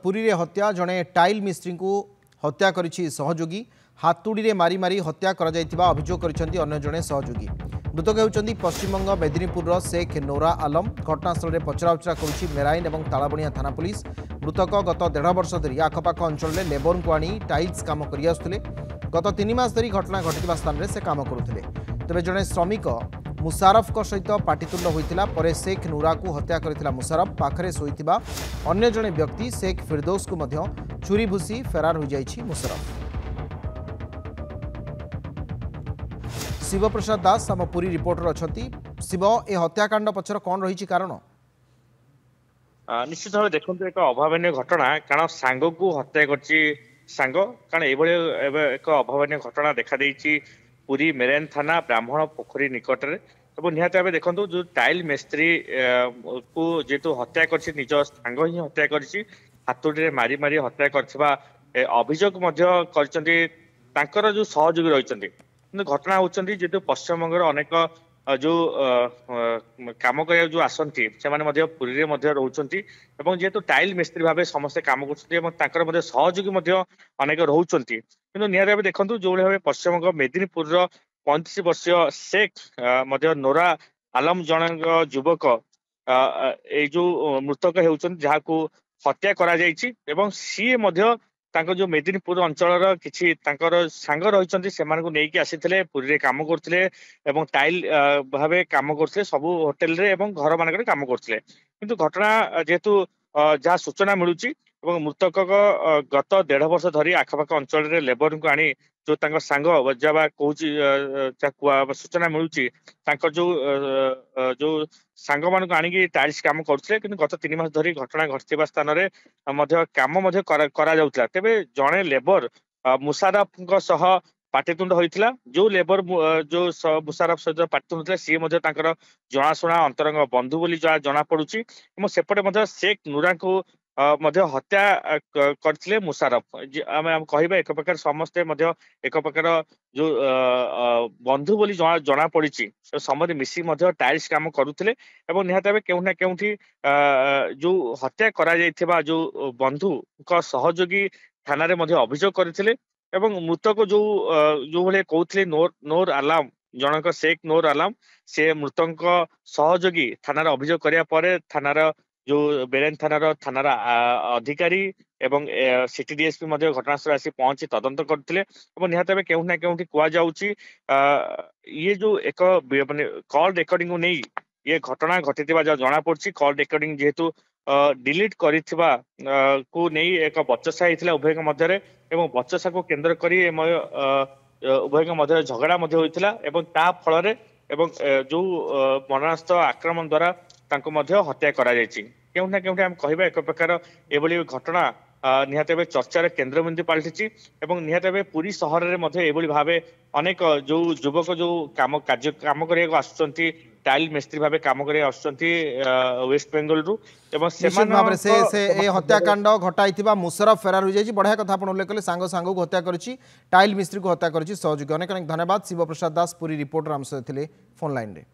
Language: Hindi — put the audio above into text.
पुरी रे हत्या जड़े टाइल मिस्त्री को हत्या करिछि सहयोगी हातुड़ी रे मारी मारी हत्या करा जायतिबा अभियोग करिसेंती अन्य जड़े सहयोगी। मृतक होउचंती पश्चिमबंग मेदिनीपुर शेख नोरा आलम। घटनास्थल में पचराउचरा करुछि मेराइन और तालाबणिया थाना पुलिस। मृतक गत 1.5 वर्ष धरी आखपाख अंचल में लेबर को आनी टाइल्स काम करि आसुथिले। गत 3 मास धरी घटना घटिथिबा स्थान में से काम करुथिले। तेबे जड़े श्रमिक मुशारफ सहित पाटितुंड होइतिला परे शेख नूरा को हत्या करथिला मुशारफ। पाखरे सोइतिबा अन्य जड़े व्यक्ति शेख फिरदौस को मध्य छुरी भूसी फेरार हो जाइछि मुशारफ। शिवप्रसाद दास आम पुरी रिपोर्टर अछंती। शिव ए हत्याकांड पछर कौन रही कारण? निश्चित भाव देखो एक अभावन घटना कारण सांग को हत्या करछि सांग कारण एक अभावन घटना देखा देछि पुरी मेराइन थाना ब्राह्मण पोखरी निकट में। निहत भाव देखो जो टाइल मिस्त्री को जेतु हत्या करछि निज सांग ही हत्या करछि हातुड़ी मारी मारी हत्या करथिबा अभियोग तांकर जो सहयोगी रहिसंती। घटना होती जेतु पश्चिमबंग अनेक जो काम कर जो आसंती से पुरी रोचंती जेतु टाइल मिस्त्री भाव समस्ते काम कर सहयोगी अनेक रोचंती। किंतु निहत भाव देखो जो भाव पश्चिमबंग मेदिनीपुर 35 वर्षीय शेख नोरा आलम जन युवक जो मृतक होती जहाँ हत्या करा जायछि एवं सी तांको जो मेदिनीपुर अंचल किसी सांग रही से नहीं आसी पुरी रे काम करते एवं टाइल भाव काम करते सबू होटेल रे एवं घर मानक काम करते। किंतु घटना जेहेतु जहाँ सूचना मिलूँ मृतक गत 1.5 वर्ष धरी आखपाख अंचल में लेबर को आनी जो सांग बजावा कहूँ सूचना मिलूँ जो सांग मान आनिकी टाइल्स काम करते कि गत 3 मास धरी घटना घटिया स्थान में काम तेबे जड़े लेबर मुशारफ सह पाटितुंड होइतिला। जो लेबर जो मुशारफ सहित पाटितुंड होता सी जनाशुना अंतरंग बंधु बोली जना पड़ुछि। सेपटे शेख नूरा को हत्या करथिले मुशारफ। आम कहबा एक प्रकार समस्ते एक प्रकार जो बंधु बोली जना पड़ी समस्त मिसी टाइल्स काम करुथिले एवं निहत भाव केउना केउठी जो हत्या करा जायथिबा जो बंधु को सहयोगी थाना रे अभियोग करथिले एवं मृतक जो भले कहते नोर आलम जनक शेख नोर आलम से मृतक सहयोगी थाना अभियोग करिया परे थानार जो बेरेन थानार अधिकारी एवं सिटी डीएसपी घटनास्थल आसी पहुंची तदंत करथिले। निहत भाव केउना केउठी कुआ जाउची ये जो एक माने कॉल रेकॉर्डिंग को नहीं ये घटना घटिथिबा जना पड़छि। कॉल रेकॉर्डिंग जेहेतु डिलीट करिथिबा को नहीं एक बचसा होइथिला उभय मध्य एवं बचसा को केंद्र करी उभय मध्य झगड़ा होइथिला एवं ता फल एवं जो मरणास्त्र आक्रमण द्वारा तांको मध्य हत्या करा जायछि। केउना केउठी हम कहबा एक प्रकार एभली घटना निहत भाव चर्चार केन्द्रबिंदु पलटिछि एवं निहत भाव पुरी सहर में भाव अनेक जो युवक जो काम करने आसुचंती टाइल मिस्त्री भाव काम करते वेस्ट बेंगल रु एवं से हत्याकांड घटाई मुशारफ फेरार हो जाए। बढ़िया कथा आप उल्लेख कले सांग सांग को हत्या करिछि टाइल मिस्त्री को हत्या करिछि सहयोगी। अनेक अनेक धन्यवाद शिवप्रसाद दास पुरी रिपोर्टर आम सहित फोन लाइन रे।